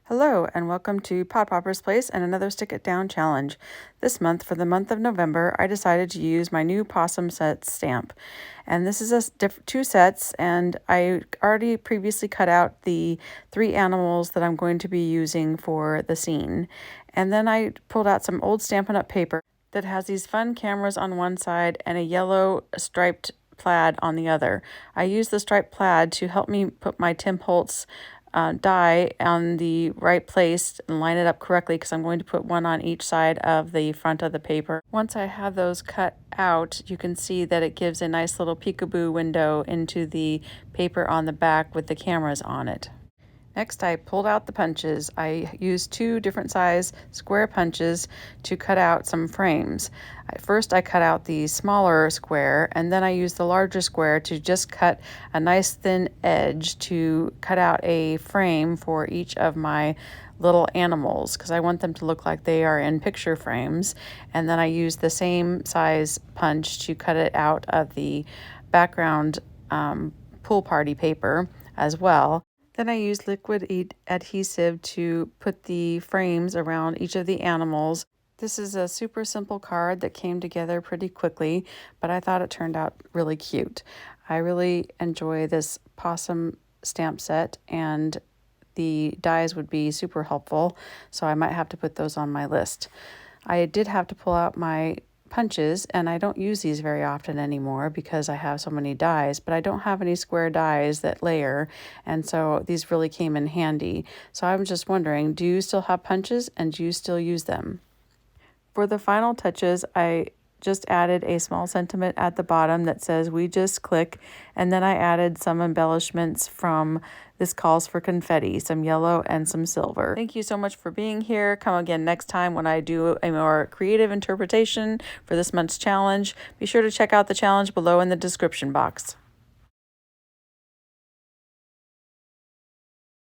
Hello and welcome to Pod Popper's Place and another Stick It Down challenge. This month, for the month of November, I decided to use my new possum set stamp. And this is two sets, and I already previously cut out the 3 animals that I'm going to be using for the scene. And then I pulled out some old Stampin' Up! Paper that has these fun cameras on one side and a yellow striped plaid on the other. I used the striped plaid to help me put my Tim Holtz die on the right place and line it up correctly, because I'm going to put one on each side of the front of the paper. Once I have those cut out, you can see that it gives a nice little peekaboo window into the paper on the back with the cameras on it. Next, I pulled out the punches. I used 2 different size square punches to cut out some frames. First, I cut out the smaller square, and then I used the larger square to just cut a nice thin edge to cut out a frame for each of my little animals, because I want them to look like they are in picture frames. And then I used the same size punch to cut it out of the background pool party paper as well. Then I used liquid adhesive to put the frames around each of the animals. This is a super simple card that came together pretty quickly, but I thought it turned out really cute. I really enjoy this possum stamp set, and the dies would be super helpful, so I might have to put those on my list. I did have to pull out my punches, and I don't use these very often anymore because I have so many dies, but I don't have any square dies that layer, and so these really came in handy. So I'm just wondering, do you still have punches and do you still use them? For the final touches, I just added a small sentiment at the bottom that says "we just click," and then I added some embellishments from This Calls for Confetti, some yellow and some silver. Thank you so much for being here. Come again next time when I do a more creative interpretation for this month's challenge. Be sure to check out the challenge below in the description box.